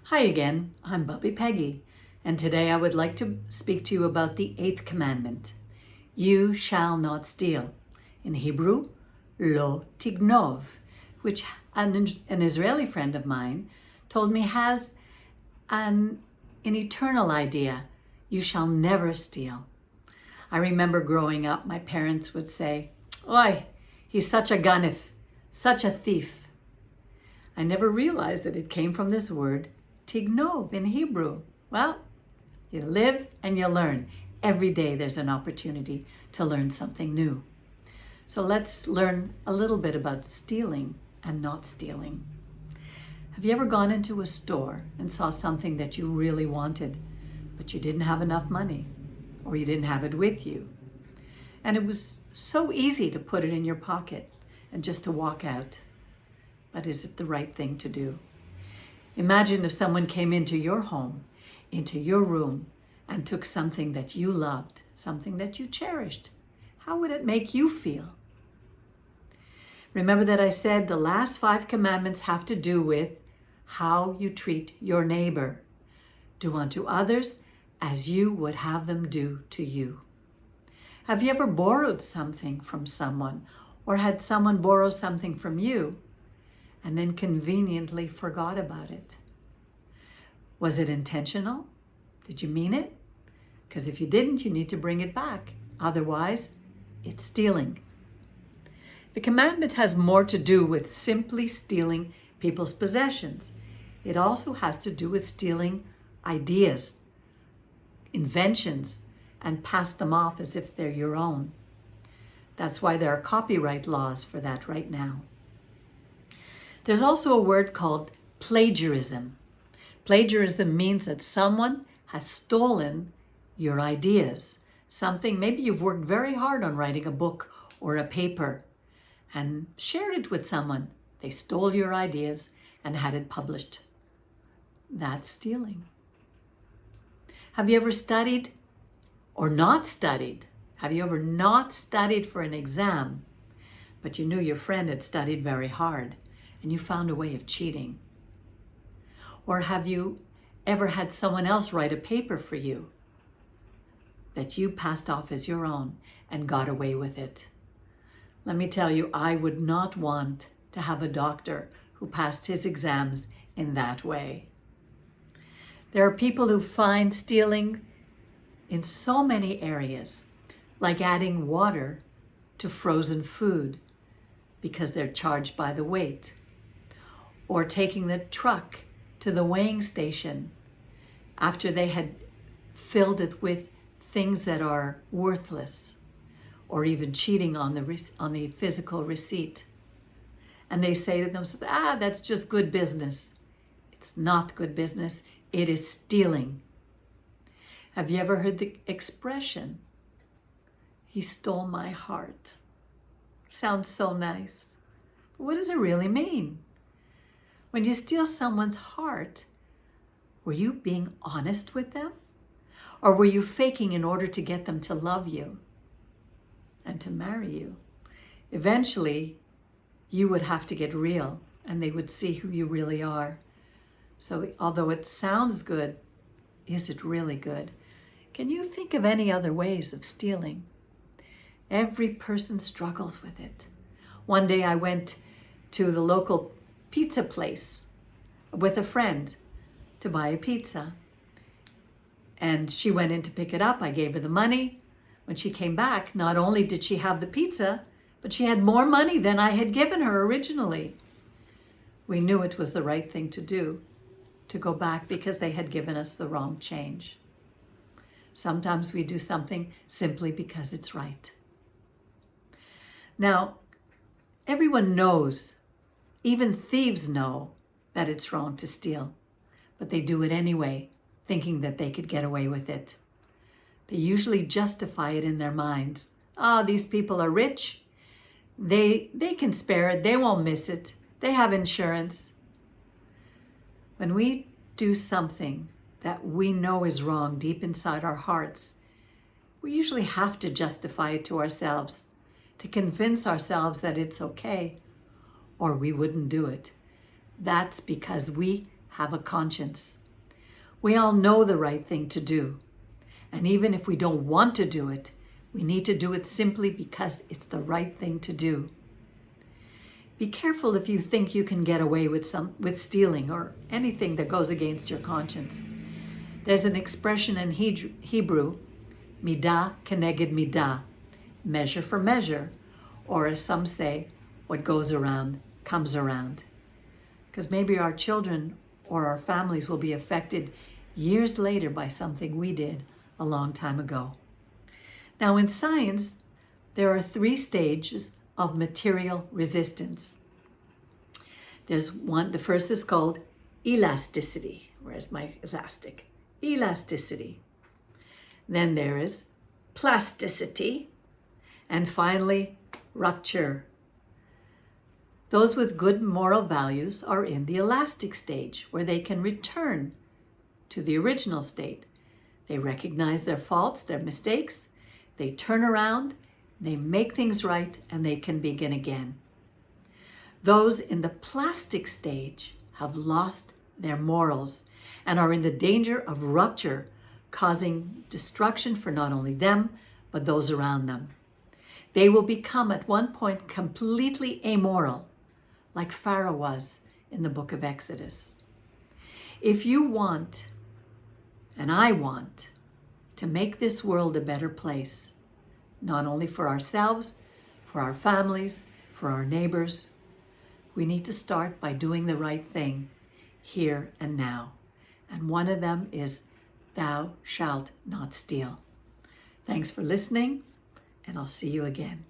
Hi again, I'm Bubby Peggy, and today I would like to speak to you about the 8th commandment. You shall not steal. In Hebrew, lo tignov, which an Israeli friend of mine told me has an eternal idea. You shall never steal. I remember growing up, my parents would say, "Oi, he's such a ganif, such a thief." I never realized that it came from this word, tignov, in Hebrew. Well, you live and you learn. Every day there's an opportunity to learn something new. So let's learn a little bit about stealing and not stealing. Have you ever gone into a store and saw something that you really wanted, but you didn't have enough money, or you didn't have it with you? And it was so easy to put it in your pocket and just to walk out. But is it the right thing to do? Imagine if someone came into your home, into your room, and took something that you loved, something that you cherished. How would it make you feel? Remember that I said the last 5 commandments have to do with how you treat your neighbor. Do unto others as you would have them do to you. Have you ever borrowed something from someone, or had someone borrow something from you and then conveniently forgot about it? Was it intentional? Did you mean it? Because if you didn't, you need to bring it back. Otherwise, it's stealing. The commandment has more to do with simply stealing people's possessions. It also has to do with stealing ideas, inventions, and pass them off as if they're your own. That's why there are copyright laws for that right now. There's also a word called plagiarism. Plagiarism means that someone has stolen your ideas. Something, maybe you've worked very hard on writing a book or a paper and shared it with someone. They stole your ideas and had it published. That's stealing. Have you ever studied or not studied? Have you ever not studied for an exam, but you knew your friend had studied very hard and you found a way of cheating? Or have you ever had someone else write a paper for you that you passed off as your own and got away with it? Let me tell you, I would not want to have a doctor who passed his exams in that way. There are people who find stealing in so many areas, like adding water to frozen food because they're charged by the weight, or taking the truck to the weighing station after they had filled it with things that are worthless, or even cheating on the physical receipt. And they say to themselves, that's just good business. It's not good business. It is stealing. Have you ever heard the expression, "He stole my heart"? Sounds so nice. But what does it really mean? When you steal someone's heart, were you being honest with them? Or were you faking in order to get them to love you and to marry you? Eventually, you would have to get real and they would see who you really are. So although it sounds good, is it really good? Can you think of any other ways of stealing? Every person struggles with it. One day I went to the local pizza place with a friend to buy a pizza. And she went in to pick it up. I gave her the money. When she came back, not only did she have the pizza, but she had more money than I had given her originally. We knew it was the right thing to do, to go back because they had given us the wrong change. Sometimes we do something simply because it's right. Now, everyone knows, even thieves know that it's wrong to steal, but they do it anyway, thinking that they could get away with it. They usually justify it in their minds. These people are rich. They can spare it. They won't miss it. They have insurance. When we do something that we know is wrong deep inside our hearts, we usually have to justify it to ourselves, to convince ourselves that it's okay, or we wouldn't do it. That's because we have a conscience. We all know the right thing to do. And even if we don't want to do it, we need to do it simply because it's the right thing to do. Be careful if you think you can get away with stealing or anything that goes against your conscience. There's an expression in Hebrew, midah keneged midah, measure for measure, or as some say, what goes around comes around. Because maybe our children or our families will be affected years later by something we did a long time ago. Now in science, there are 3 stages of material resistance. There's one, the first is called elasticity. Where's my elastic? Elasticity. Then there is plasticity. And finally, rupture. Those with good moral values are in the elastic stage, where they can return to the original state. They recognize their faults, their mistakes, they turn around, they make things right, and they can begin again. Those in the plastic stage have lost their morals and are in the danger of rupture, causing destruction for not only them, but those around them. They will become at one point completely amoral, like Pharaoh was in the book of Exodus. If you want, and I want, to make this world a better place, not only for ourselves, for our families, for our neighbors, we need to start by doing the right thing here and now. And one of them is, thou shalt not steal. Thanks for listening, and I'll see you again.